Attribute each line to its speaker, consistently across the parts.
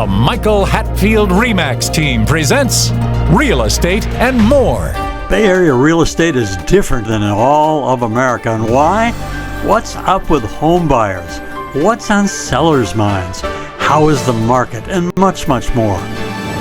Speaker 1: The Michael Hatfield RE/MAX team presents Real Estate and More.
Speaker 2: Bay Area real estate is different than in all of America. And why? What's up with home buyers? What's on sellers' minds? How is the market? And much, much more.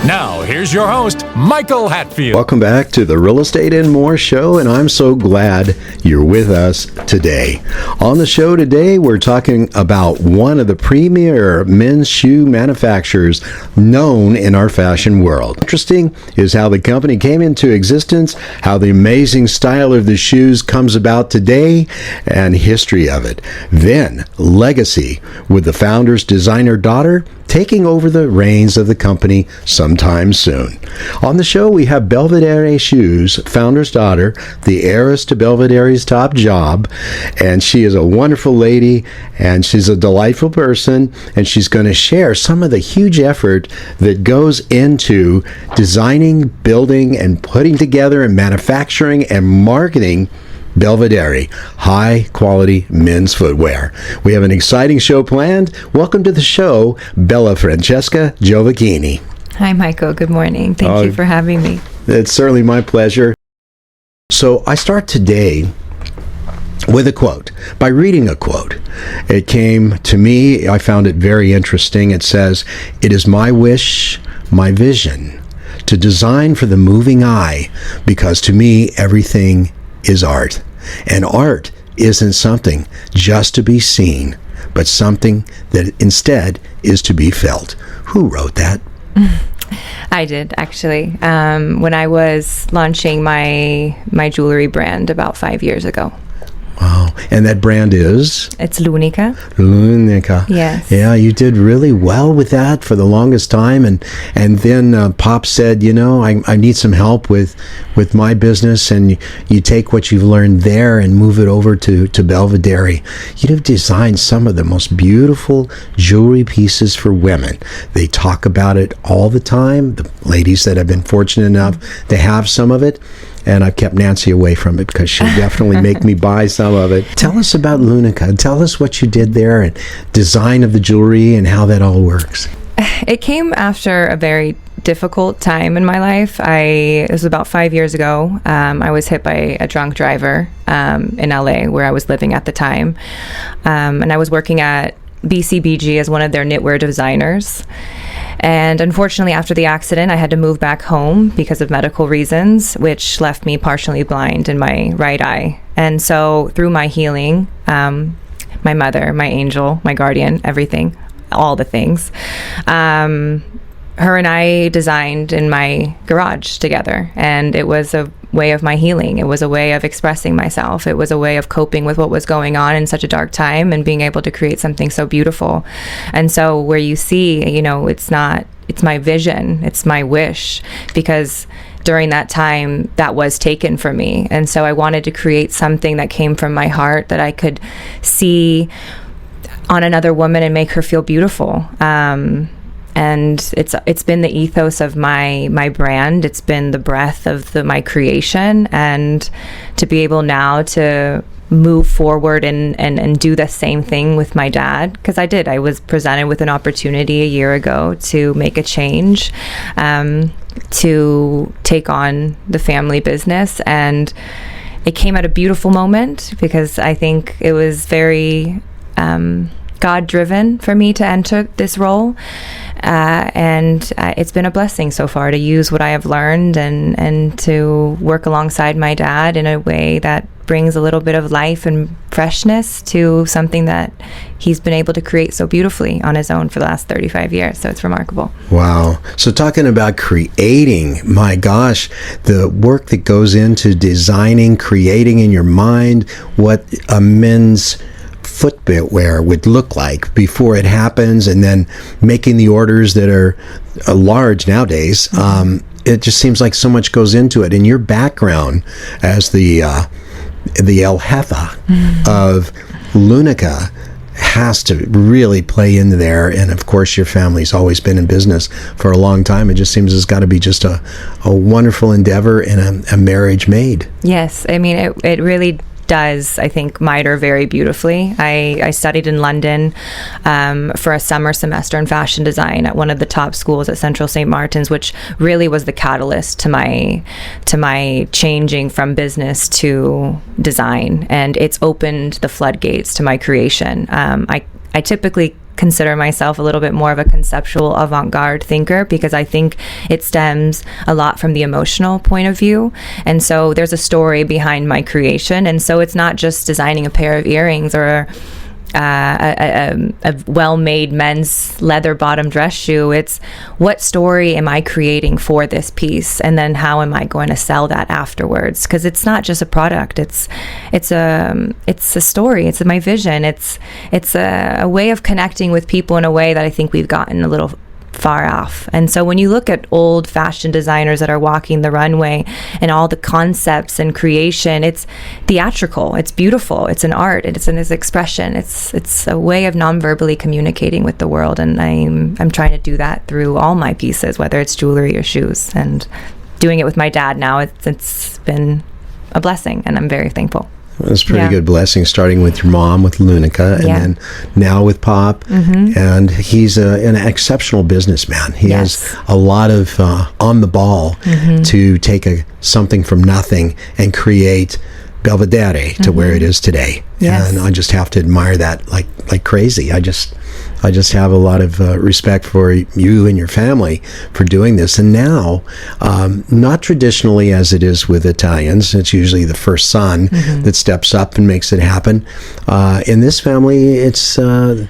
Speaker 1: Now, here's your host, Michael Hatfield.
Speaker 3: Welcome back to the Real Estate and More show, and I'm so glad you're with us today. On the show today, we're talking about one of the premier men's shoe manufacturers known in our fashion world. Interesting is how the company came into existence, how the amazing style of the shoes comes about today, and history of it. Then, legacy with the founder's designer daughter taking over the reins of the company sometime soon. On the show, we have Belvedere Shoes, founder's daughter, the heiress to Belvedere's top job, and she is a wonderful lady, and she's a delightful person, and she's going to share some of the huge effort that goes into designing, building, and putting together and manufacturing and marketing Belvedere, high-quality men's footwear. We have an exciting show planned. Welcome to the show, Bella Francesca Giovacchini.
Speaker 4: Hi, Michael. Good morning. Thank you for having me.
Speaker 3: It's certainly my pleasure. So I start today with a quote, by reading a quote. It came to me, I found it very interesting. It says, "It is my wish, my vision, to design for the moving eye, because to me, everything is art. And art isn't something just to be seen, but something that instead is to be felt." Who wrote that?
Speaker 4: I did, actually. When I was launching my jewelry brand about 5 years ago.
Speaker 3: Wow. And that brand is?
Speaker 4: It's L'Unica.
Speaker 3: L'Unica.
Speaker 4: Yes.
Speaker 3: Yeah, you did really well with that for the longest time. And then Pop said, you know, I need some help with my business. And you take what you've learned there and move it over to Belvedere. You've designed some of the most beautiful jewelry pieces for women. They talk about it all the time. The ladies that have been fortunate enough to have some of it. And I've kept Nancy away from it because she'll definitely make me buy some of it. Tell us about L'Unica. Tell us what you did there and design of the jewelry and how that all works.
Speaker 4: It came after a very difficult time in my life. It was about 5 years ago. I was hit by a drunk driver in LA where I was living at the time. And I was working at BCBG as one of their knitwear designers. And unfortunately, after the accident, I had to move back home because of medical reasons, which left me partially blind in my right eye. And so through my healing, my mother, my angel, my guardian, everything, all the things, her and I designed in my garage together. And it was a way of my healing. It was a way of expressing myself. It was a way of coping with what was going on in such a dark time and being able to create something so beautiful. And so where you see, you know, it's my vision, it's my wish, because during that time that was taken from me. And so I wanted to create something that came from my heart that I could see on another woman and make her feel beautiful. And it's been the ethos of my brand. It's been the breath of my creation, and to be able now to move forward and do the same thing with my dad, because I was presented with an opportunity a year ago to make a change, to take on the family business, and it came at a beautiful moment because I think it was very God-driven for me to enter this role. And it's been a blessing so far to use what I have learned and to work alongside my dad in a way that brings a little bit of life and freshness to something that he's been able to create so beautifully on his own for the last 35 years. So it's remarkable.
Speaker 3: Wow. So talking about creating, my gosh, the work that goes into designing, creating in your mind what a men's footwear would look like before it happens, and then making the orders that are large nowadays. It just seems like so much goes into it. And your background as the El Jefe of L'Unica has to really play into there. And of course, your family's always been in business for a long time. It just seems it's got to be just a wonderful endeavor and a marriage made.
Speaker 4: Yes, I mean, it really does, I think, miter very beautifully. I studied in London for a summer semester in fashion design at one of the top schools at Central St. Martin's, which really was the catalyst to my changing from business to design, and it's opened the floodgates to my creation. I typically consider myself a little bit more of a conceptual avant-garde thinker because I think it stems a lot from the emotional point of view, and so there's a story behind my creation, and so it's not just designing a pair of earrings or a well-made men's leather bottom dress shoe. It's what story am I creating for this piece, and then how am I going to sell that afterwards? Because it's not just a product. It's a story. It's my vision. It's a way of connecting with people in a way that I think we've gotten a little far off. And so when you look at old fashion designers that are walking the runway and all the concepts and creation, it's theatrical, it's beautiful, it's an art, it's an expression, it's a way of non-verbally communicating with the world, and I'm trying to do that through all my pieces, whether it's jewelry or shoes, and doing it with my dad now, it's been a blessing, and I'm very thankful.
Speaker 3: It's a pretty good blessing, starting with your mom, with Lunica, and then now with Pop. And he's an exceptional businessman. He has a lot of on the ball to take something from nothing and create Belvedere to where it is today. And I just have to admire that like crazy. I just have a lot of respect for you and your family for doing this. And now, not traditionally as it is with Italians, it's usually the first son that steps up and makes it happen. In this family, it's the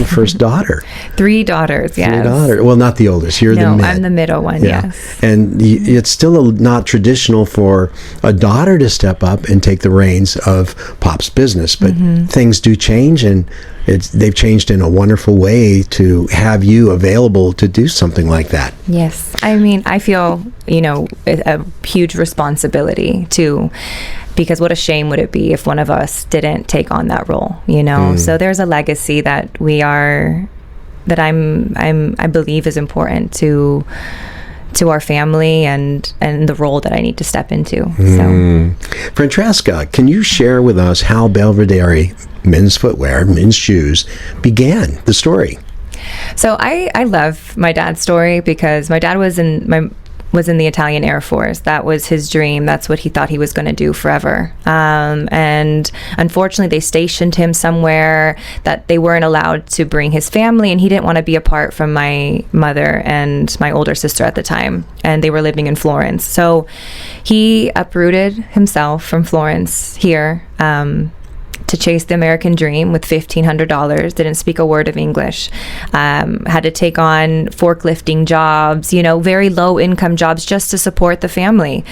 Speaker 3: first daughter. 3 daughters, yes. 3 daughters. Well, not the oldest. You're the mid.
Speaker 4: No, I'm the middle one, yes.
Speaker 3: And it's still not traditional for a daughter to step up and take the reins of Pop's business, but things do change, and they've changed in a wonderful way to have you available to do something like that.
Speaker 4: Yes. I mean, I feel, a huge responsibility because what a shame would it be if one of us didn't take on that role, So there's a legacy that I believe is important to our family and the role that I need to step into. So,
Speaker 3: Francesca, can you share with us how Belvedere men's footwear, men's shoes began, the story?
Speaker 4: So I love my dad's story because my dad was in the Italian Air Force. That was his dream. That's what he thought he was going to do forever. And unfortunately, they stationed him somewhere that they weren't allowed to bring his family, and he didn't want to be apart from my mother and my older sister at the time. And they were living in Florence. So he uprooted himself from Florence here to chase the American dream with $1,500, didn't speak a word of English, had to take on forklifting jobs, very low income jobs just to support the family.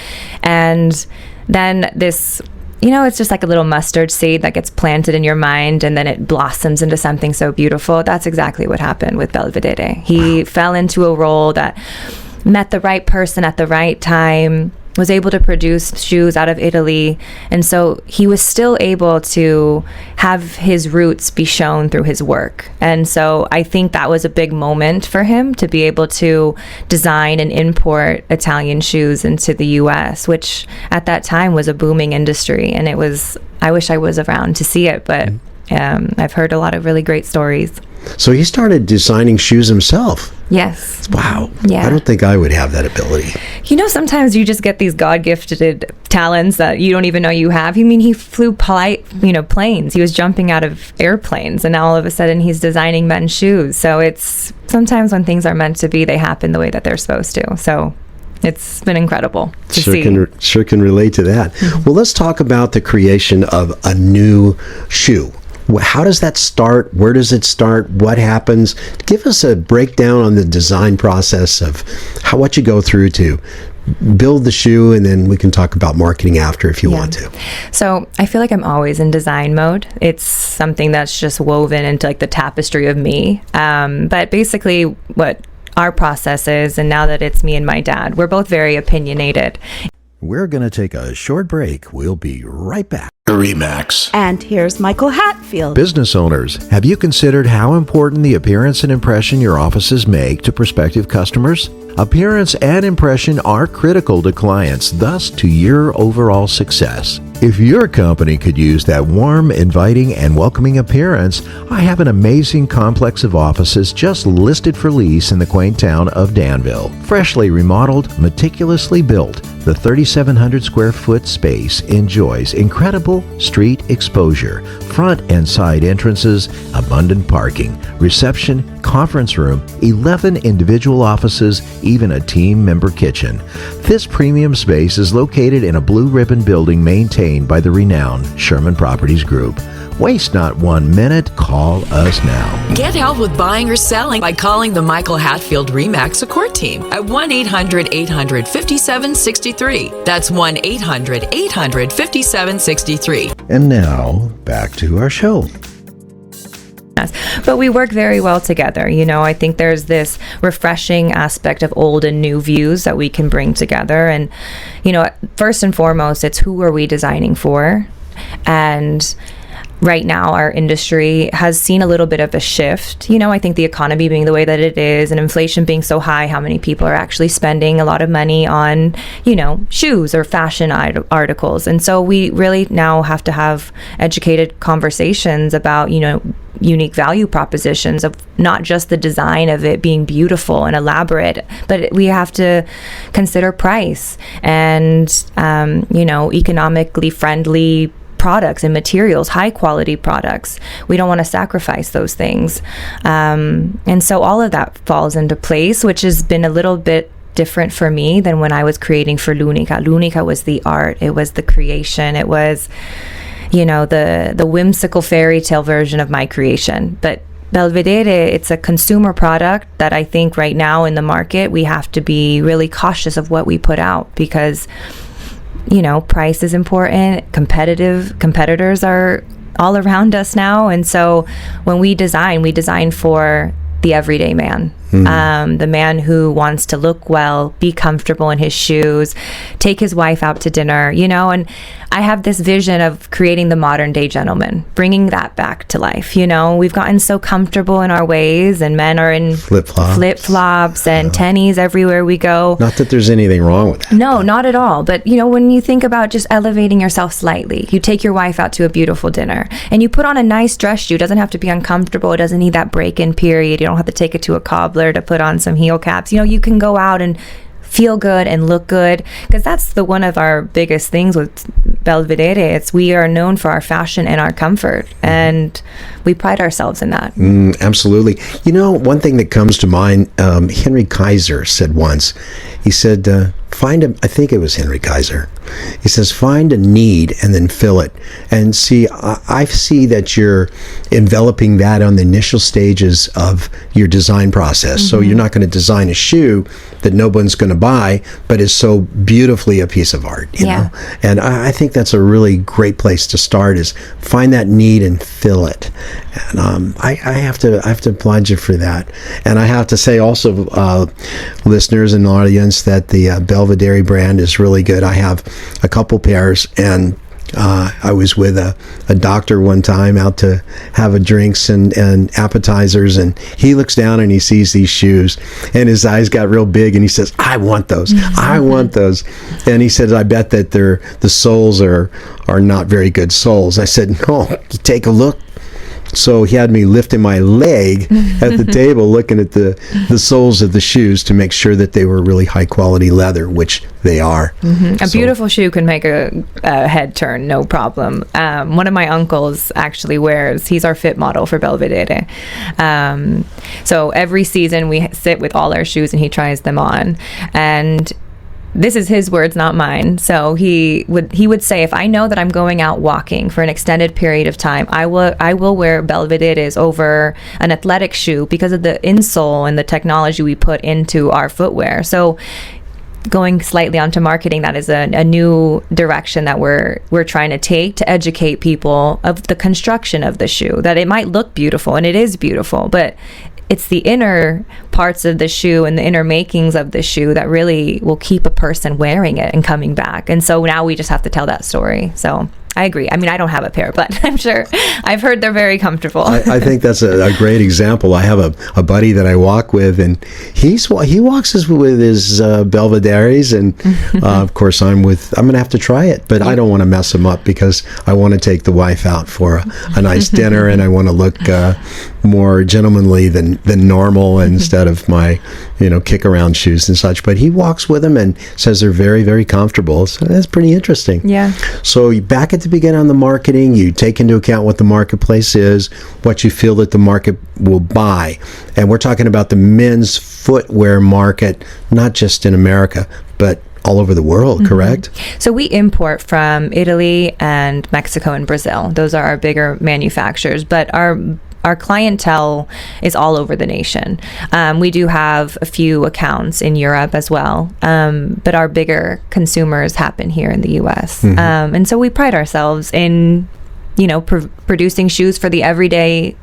Speaker 4: And then this, it's just like a little mustard seed that gets planted in your mind, and then it blossoms into something so beautiful. That's exactly what happened with Belvedere. He fell into a role that met the right person at the right time, was able to produce shoes out of Italy, and so he was still able to have his roots be shown through his work. And so I think that was a big moment for him to be able to design and import Italian shoes into the US, which at that time was a booming industry, and I wish I was around to see it, but I've heard a lot of really great stories.
Speaker 3: So he started designing shoes himself.
Speaker 4: Yes.
Speaker 3: Wow.
Speaker 4: Yeah.
Speaker 3: I don't think I would have that ability.
Speaker 4: Sometimes you just get these God-gifted talents that you don't even know you have. He flew planes. He was jumping out of airplanes, and now all of a sudden he's designing men's shoes. So it's sometimes when things are meant to be, they happen the way that they're supposed to. So it's been incredible to see.
Speaker 3: Sure can relate to that. Well, let's talk about the creation of a new shoe. How does that start? Where does it start? What happens? Give us a breakdown on the design process of what you go through to build the shoe, and then we can talk about marketing after if you want to.
Speaker 4: So I feel like I'm always in design mode. It's something that's just woven into the tapestry of me. But basically what our process is, and now that it's me and my dad, we're both very opinionated.
Speaker 3: We're going to take a short break. We'll be right back.
Speaker 1: Remax.
Speaker 5: And here's Michael Hatfield.
Speaker 6: Business owners, have you considered how important the appearance and impression your offices make to prospective customers? Appearance and impression are critical to clients, thus to your overall success. If your company could use that warm, inviting, and welcoming appearance, I have an amazing complex of offices just listed for lease in the quaint town of Danville. Freshly remodeled, meticulously built, the 3,700 square foot space enjoys incredible street exposure, front and side entrances, abundant parking, reception, conference room, 11 individual offices, even a team member kitchen. This premium space is located in a blue ribbon building maintained by the renowned Sherman Properties Group. Waste not 1 minute. Call us now.
Speaker 7: Get help with buying or selling by calling the Michael Hatfield RE/MAX support team at 1-800-800-5763. That's 1-800-800-5763.
Speaker 3: And now, back to our show.
Speaker 4: But we work very well together. I think there's this refreshing aspect of old and new views that we can bring together. And, first and foremost, it's who are we designing for? And right now, our industry has seen a little bit of a shift. I think the economy being the way that it is and inflation being so high, how many people are actually spending a lot of money on, shoes or fashion articles. And so we really now have to have educated conversations about, unique value propositions of not just the design of it being beautiful and elaborate, but we have to consider price and, economically friendly products and materials, high quality products. We don't want to sacrifice those things. And so all of that falls into place, which has been a little bit different for me than when I was creating for L'Unica. L'Unica was the art. It was the creation. It was, the whimsical fairy tale version of my creation. But Belvedere, it's a consumer product that I think right now in the market, we have to be really cautious of what we put out because price is important. Competitors are all around us now. And so when we design for the everyday man. The man who wants to look well, be comfortable in his shoes, take his wife out to dinner, and I have this vision of creating the modern day gentleman, bringing that back to life. We've gotten so comfortable in our ways and men are in flip-flops and tennies everywhere we go.
Speaker 3: Not that there's anything wrong with that.
Speaker 4: No, not at all. But, when you think about just elevating yourself slightly, you take your wife out to a beautiful dinner and you put on a nice dress shoe. It doesn't have to be uncomfortable. It doesn't need that break-in period. You don't have to take it to a cobbler to put on some heel caps. You can go out and feel good and look good because that's one of our biggest things with Belvedere. We are known for our fashion and our comfort, and we pride ourselves in that.
Speaker 3: Absolutely. One thing that comes to mind, Henry Kaiser said once, he said, I think it was Henry Kaiser. He says, find a need and then fill it. And see, I see that you're enveloping that on the initial stages of your design process. So you're not going to design a shoe that no one's going to buy, but is so beautifully a piece of art, you know? And I think that's a really great place to start is find that need and fill it. And I have to applaud you for that. And I have to say also, listeners and audience, that the Belvedere brand is really good. I have a couple pairs, and I was with a doctor one time out to have a drinks and appetizers, and he looks down and he sees these shoes and his eyes got real big and he says, I want those. I want those. And he said, I bet that the soles are not very good soles. I said, no, take a look. So he had me lifting my leg at the table looking at the soles of the shoes to make sure that they were really high quality leather, which they are.
Speaker 4: A beautiful shoe can make a head turn, no problem. One of my uncles actually he's our fit model for Belvedere. So every season we sit with all our shoes and he tries them on. And this is his words, not mine. So he would say, if I know that I'm going out walking for an extended period of time, I will wear Belvederes over an athletic shoe because of the insole and the technology we put into our footwear. So going slightly onto marketing, that is a new direction that we're trying to take to educate people of the construction of the shoe, that it might look beautiful, and it is beautiful, but it's the inner parts of the shoe and the inner makings of the shoe that really will keep a person wearing it and coming back. And so now we just have to tell that story. So I agree. I mean, I don't have a pair, but I'm sure I've heard they're very comfortable.
Speaker 3: I think that's a great example. I have a buddy that I walk with, and he walks with his Belvederes, and of course I'm going to have to try it, but I don't want to mess him up because I want to take the wife out for a nice dinner, and I want to look more gentlemanly than normal instead of my kick around shoes and such. But he walks with them and says they're very, very comfortable. So that's pretty interesting.
Speaker 4: Yeah.
Speaker 3: So back at the beginning on the marketing, you take into account what the marketplace is, what you feel that the market will buy. And we're talking about the men's footwear market, not just in America, but all over the world, correct?
Speaker 4: So we import from Italy and Mexico and Brazil. Those are our bigger manufacturers, but our clientele is all over the nation. We do have a few accounts in Europe as well, but our bigger consumers happen here in the U.S. And so we pride ourselves in, producing shoes for the everyday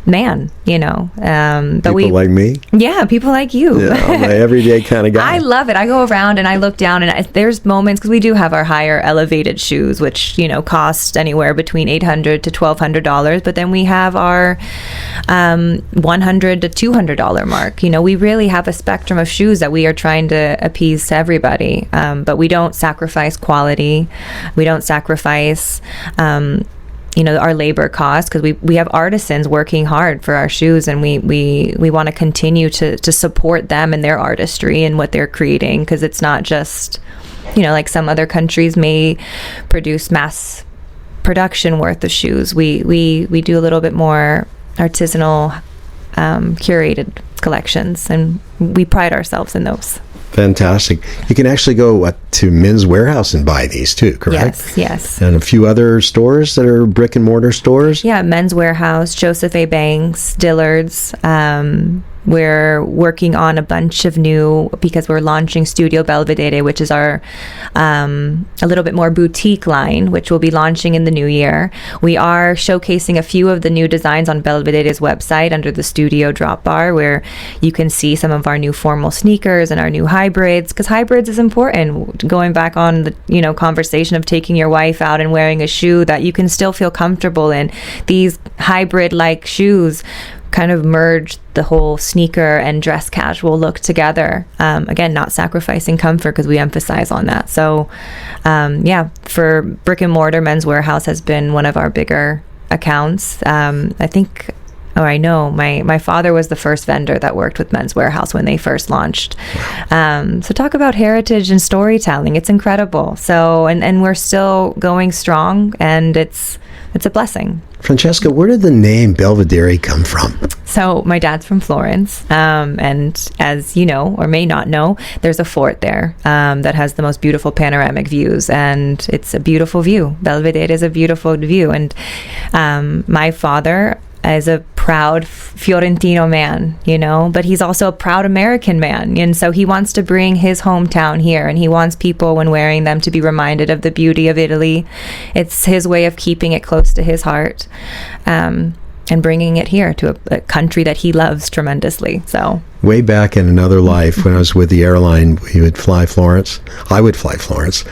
Speaker 4: man,
Speaker 3: People like me?
Speaker 4: Yeah, people like you.
Speaker 3: Yeah, I'm an everyday kind of guy.
Speaker 4: I love it. I go around and I look down, and there's moments, because we do have our higher elevated shoes, which, cost anywhere between $800 to $1,200. But then we have our $100 to $200 mark. We really have a spectrum of shoes that we are trying to appease to everybody. But we don't sacrifice quality. We don't sacrifice our labor costs, because we have artisans working hard for our shoes, and we want to continue to support them and their artistry and what they're creating, because it's not just like some other countries may produce mass production worth of shoes. We do a little bit more artisanal, curated collections, and we pride ourselves in those.
Speaker 3: Fantastic. You can actually go to Men's Warehouse and buy these too, correct?
Speaker 4: Yes.
Speaker 3: And a few other stores that are brick and mortar stores?
Speaker 4: Yeah, Men's Warehouse, Joseph A. Banks, Dillard's. We're working on a bunch of new, because we're launching Studio Belvedere, which is our a little bit more boutique line, which will be launching in the new year. We are showcasing a few of the new designs on Belvedere's website under the Studio drop bar, where you can see some of our new formal sneakers and our new hybrids, because hybrids is important. Going back on the conversation of taking your wife out and wearing a shoe that you can still feel comfortable in. These hybrid-like shoes kind of merge the whole sneaker and dress casual look together. Again, not sacrificing comfort, because we emphasize on that. So for brick and mortar, Men's Warehouse has been one of our bigger accounts. I know my father was the first vendor that worked with Men's Warehouse when they first launched. So talk about heritage and storytelling. It's incredible. So and we're still going strong, and it's a blessing.
Speaker 3: Francesca, where did the name Belvedere come from?
Speaker 4: So my dad's from Florence, and as you know or may not know, there's a fort there that has the most beautiful panoramic views, and it's a beautiful view. Belvedere is a beautiful view, and my father is a proud Fiorentino man, but he's also a proud American man, and so he wants to bring his hometown here, and he wants people, when wearing them, to be reminded of the beauty of Italy. It's his way of keeping it close to his heart, and bringing it here to a country that he loves tremendously. So
Speaker 3: way back in another life, when I was with the airline, we would fly Florence. I would fly Florence,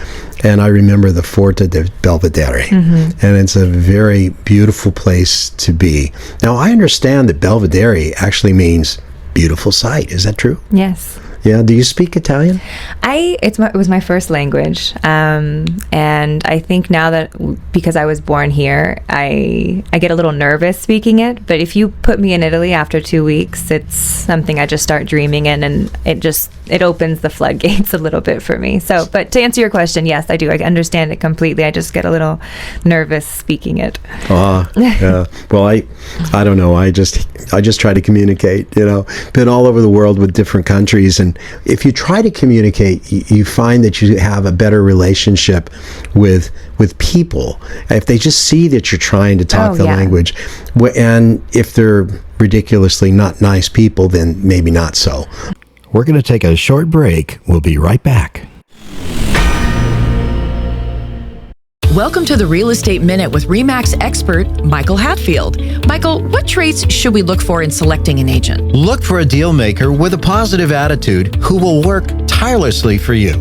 Speaker 3: and I remember the Forte de Belvedere, and it's a very beautiful place to be. Now, I understand that Belvedere actually means beautiful sight. Is that true?
Speaker 4: Yes.
Speaker 3: Yeah. Do you speak Italian?
Speaker 4: It was my first language, and I think now that, because I was born here, I get a little nervous speaking it. But if you put me in Italy after 2 weeks, it's something I just start dreaming in, and it opens the floodgates a little bit for me. So, but to answer your question, yes, I do. I understand it completely. I just get a little nervous speaking it.
Speaker 3: Yeah. Well, I don't know. I just try to communicate. Been all over the world with different countries, and if you try to communicate, you find that you have a better relationship with people if they just see that you're trying to talk the language. And if they're ridiculously not nice people, then maybe not so.
Speaker 6: We're going to take a short break. We'll be right back.
Speaker 7: Welcome to the Real Estate Minute with RE/MAX expert Michael Hatfield. Michael, what traits should we look for in selecting an agent?
Speaker 8: Look for a deal maker with a positive attitude who will work tirelessly for you.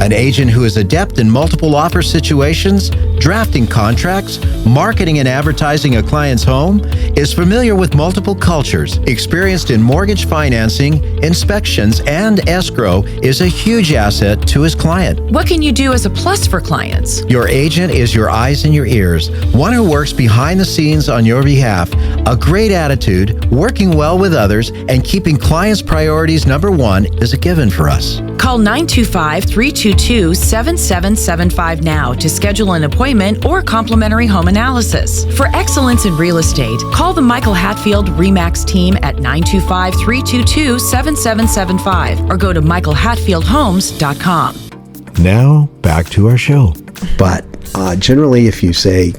Speaker 6: An agent who is adept in multiple offer situations, drafting contracts, marketing and advertising a client's home, is familiar with multiple cultures, experienced in mortgage financing, inspections, and escrow, is a huge asset to his client.
Speaker 7: What can you do as a plus for clients?
Speaker 6: Your agent is your eyes and your ears, one who works behind the scenes on your behalf. A great attitude, working well with others, and keeping clients' priorities number one is a given for us.
Speaker 7: Call 925-322-7775 now to schedule an appointment or complimentary home analysis. For excellence in real estate, call the Michael Hatfield RE/MAX team at 925-322-7775 or go to michaelhatfieldhomes.com.
Speaker 6: Now, back to our show.
Speaker 3: But generally, if you say,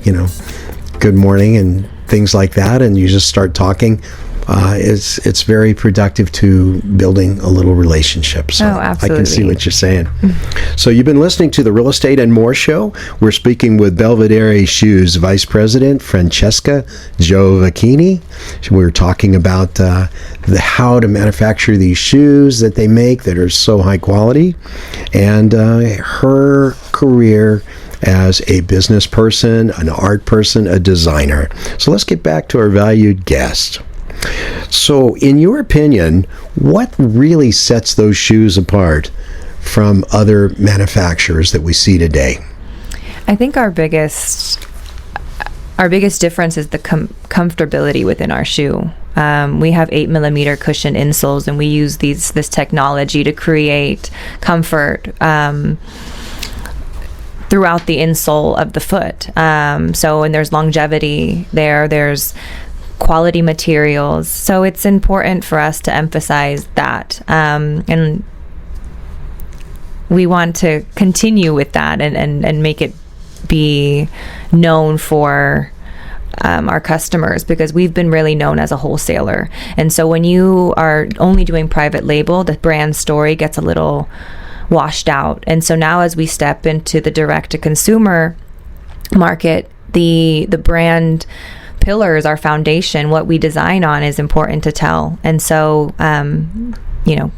Speaker 3: good morning and things like that, and you just start talking, it's very productive to building a little relationship. So
Speaker 4: absolutely.
Speaker 3: I can see what you're saying. So you've been listening to the Real Estate and More Show. We're speaking with Belvedere Shoes Vice President Francesca Giovacchini. We're talking about how to manufacture these shoes that they make that are so high quality, and her career as a business person, an art person, a designer. So let's get back to our valued guest. So, in your opinion, what really sets those shoes apart from other manufacturers that we see today?
Speaker 4: I think our biggest difference is the comfortability within our shoe. We have 8mm cushion insoles, and we use this technology to create comfort throughout the insole of the foot. And there's longevity there. There's quality materials. So it's important for us to emphasize that. And we want to continue with that and make it be known for our customers, because we've been really known as a wholesaler. And so when you are only doing private label, the brand story gets a little washed out. And so now as we step into the direct-to-consumer market, the brand pillars, our foundation, what we design on is important to tell. And so,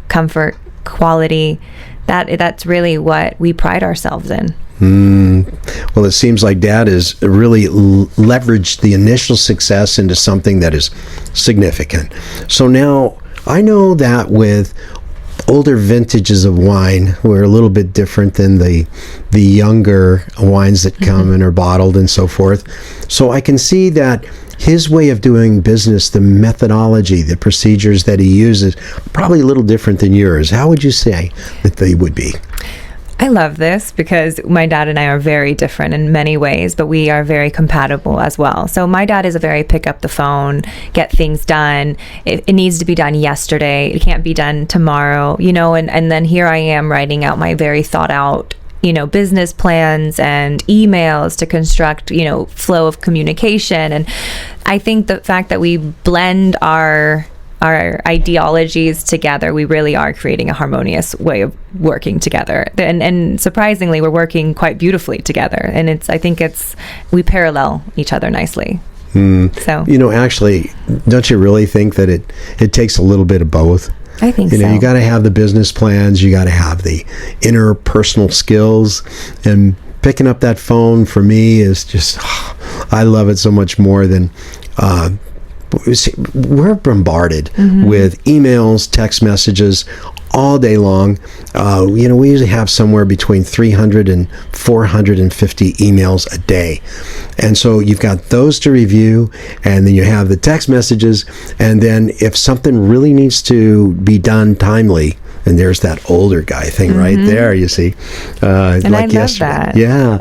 Speaker 4: comfort, quality, that's really what we pride ourselves in.
Speaker 3: Well, it seems like Dad has really leveraged the initial success into something that is significant. So now I know that with older vintages of wine, we're a little bit different than the younger wines that come and are bottled and so forth. So I can see that his way of doing business, the methodology, the procedures that he uses, probably a little different than yours. How would you say that they would be?
Speaker 4: I love this because my dad and I are very different in many ways, but we are very compatible as well. So my dad is a very pick up the phone, get things done. It needs to be done yesterday. It can't be done tomorrow, and then here I am writing out my very thought out, business plans and emails to construct, flow of communication. And I think the fact that we blend our ideologies together, we really are creating a harmonious way of working together. And surprisingly, we're working quite beautifully together. And we parallel each other nicely. So,
Speaker 3: actually, don't you really think that it takes a little bit of both?
Speaker 4: I think so.
Speaker 3: You got to have the business plans, you got to have the interpersonal skills, and picking up that phone for me is just, I love it so much more than, we're bombarded with emails, text messages all day long. We usually have somewhere between 300 and 450 emails a day. And so you've got those to review, and then you have the text messages, and then if something really needs to be done timely, and there's that older guy thing right there, you see.
Speaker 4: And
Speaker 3: like
Speaker 4: I love that.
Speaker 3: Yeah.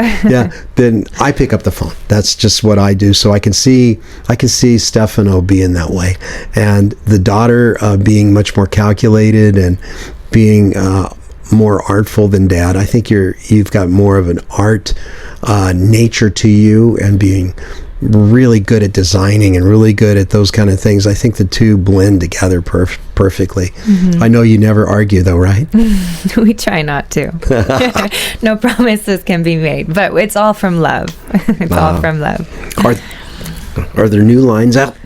Speaker 3: Then I pick up the phone. That's just what I do. So I can see Stefano being that way, and the daughter being much more calculated and being more artful than Dad. I think you've got more of an art nature to you, and being really good at designing and really good at those kind of things. I think the two blend together perfectly. I know you never argue though, right?
Speaker 4: We try not to. No promises can be made, but it's all from love. It's all from love.
Speaker 3: Are there new lines out?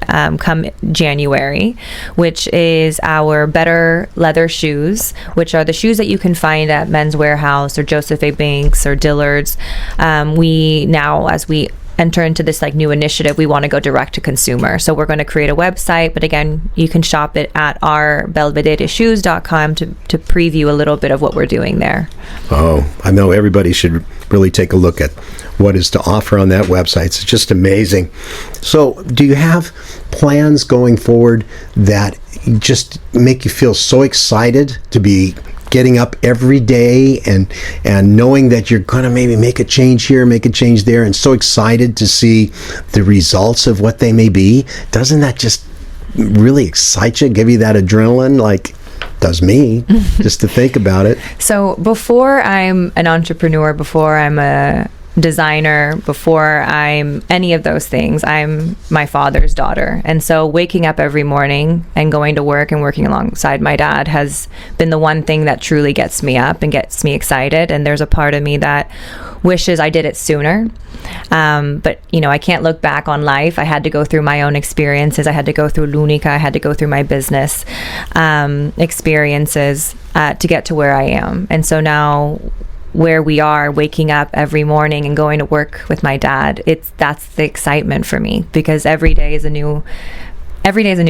Speaker 4: come January, which is our Better Leather Shoes, which are the shoes that you can find at Men's Warehouse or Joseph A. Banks or Dillard's. We now, as we enter into this like new initiative, we want to go direct to consumer. So we're going to create a website, but again, you can shop it at our belvedereshoes.com to preview a little bit of what we're doing there.
Speaker 3: Oh, I know everybody should really take a look at what is to offer on that website. It's just amazing. So do you have plans going forward that just make you feel so excited to be getting up every day and knowing that you're going to maybe make a change here, make a change there, and so excited to see the results of what they may be? Doesn't that just really excite you, give you that adrenaline, like does me, just to think about it?
Speaker 4: So before I'm an entrepreneur, before I'm a designer, before I'm any of those things, I'm my father's daughter. And so waking up every morning and going to work and working alongside my dad has been the one thing that truly gets me up and gets me excited. And there's a part of me that wishes I did it sooner. But, I can't look back on life. I had to go through my own experiences. I had to go through Lunica. I had to go through my business experiences to get to where I am. And so now where we are, waking up every morning and going to work with my dad, that's the excitement for me, because every day is a new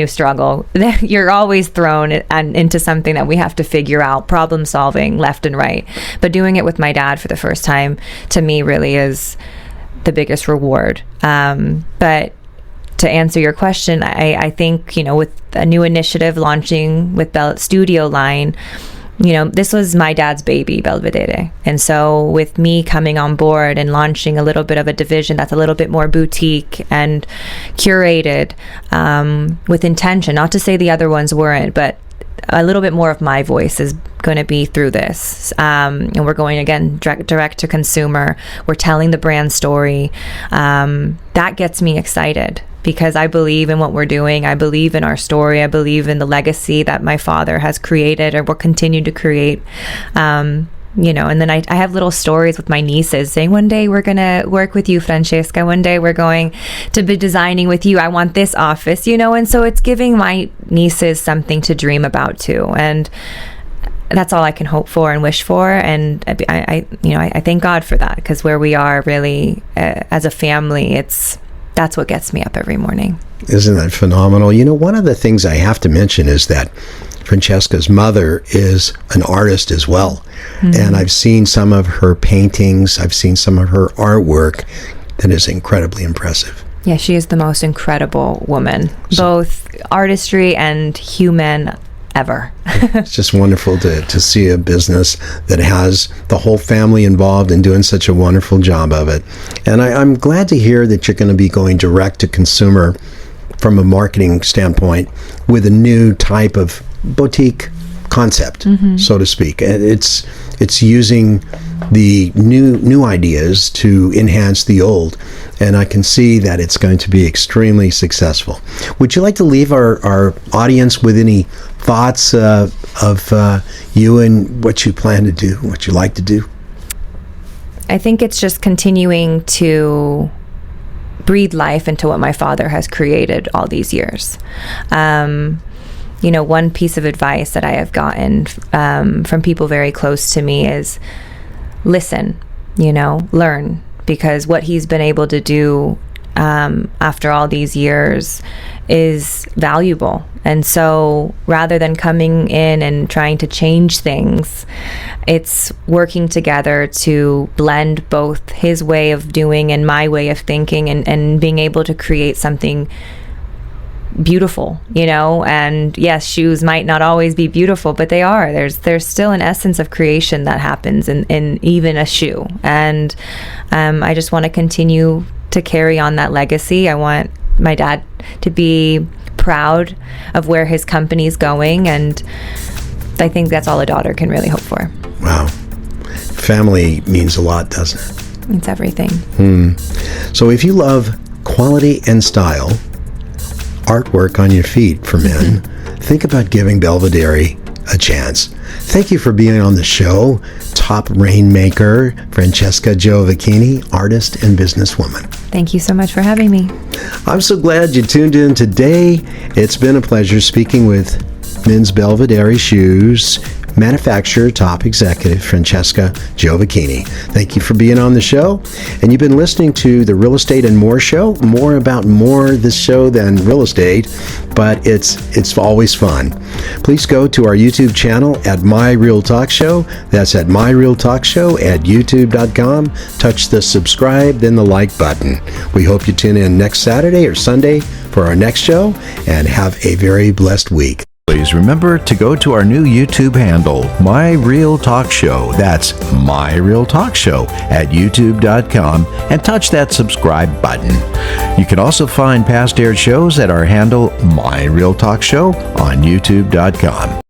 Speaker 4: struggle. You're always thrown into something that we have to figure out, problem solving left and right. But doing it with my dad for the first time, to me, really is the biggest reward. But to answer your question, I think, with a new initiative launching with Bell Studio line, this was my dad's baby, Belvedere. And so with me coming on board and launching a little bit of a division that's a little bit more boutique and curated, with intention, not to say the other ones weren't, but a little bit more of my voice is going to be through this. And we're going, again, direct to consumer. We're telling the brand story. That gets me excited, because I believe in what we're doing. I believe in our story. I believe in the legacy that my father has created or will continue to create. And then I have little stories with my nieces saying, one day we're going to work with you, Francesca. One day we're going to be designing with you. I want this office, and so it's giving my nieces something to dream about too. And that's all I can hope for and wish for. And I thank God for that, because where we are really as a family, that's what gets me up every morning.
Speaker 3: Isn't that phenomenal? One of the things I have to mention is that Francesca's mother is an artist as well. Mm-hmm. And I've seen some of her paintings. I've seen some of her artwork that is incredibly impressive.
Speaker 4: Yeah, she is the most incredible woman, both artistry and human ever.
Speaker 3: It's just wonderful to see a business that has the whole family involved and doing such a wonderful job of it. And I'm glad to hear that you're going to be going direct to consumer from a marketing standpoint with a new type of boutique concept, so to speak. It's using the new ideas to enhance the old, and I can see that it's going to be extremely successful. Would you like to leave our audience with any thoughts of you and what you plan to do, what you like to do?
Speaker 4: I think it's just continuing to breathe life into what my father has created all these years. One piece of advice that I have gotten from people very close to me is listen, learn, because what he's been able to do after all these years is valuable. And so rather than coming in and trying to change things, it's working together to blend both his way of doing and my way of thinking, and being able to create something beautiful, and yes, shoes might not always be beautiful, but they are. There's still an essence of creation that happens in even a shoe. And I just want to continue to carry on that legacy. I want my dad to be proud of where his company's going, and I think that's all a daughter can really hope for.
Speaker 3: Wow. Family means a lot, doesn't it?
Speaker 4: It's everything.
Speaker 3: So if you love quality and style, artwork on your feet for men, think about giving Belvedere a chance. Thank you for being on the show, top rainmaker Francesca Giovacchini, artist and businesswoman.
Speaker 4: Thank you so much for having me.
Speaker 3: I'm so glad you tuned in today. It's been a pleasure speaking with Men's Belvedere Shoes manufacturer, top executive, Francesca Giovacchini. Thank you for being on the show. And you've been listening to the Real Estate and More show. More about this show than real estate, but it's always fun. Please go to our YouTube channel at My Real Talk Show. That's at My Real Talk Show at youtube.com. Touch the subscribe, then the like button. We hope you tune in next Saturday or Sunday for our next show, and have a very blessed week.
Speaker 6: Please remember to go to our new YouTube handle, My Real Talk Show. That's My Real Talk Show at youtube.com, and touch that subscribe button. You can also find past aired shows at our handle, My Real Talk Show, on youtube.com.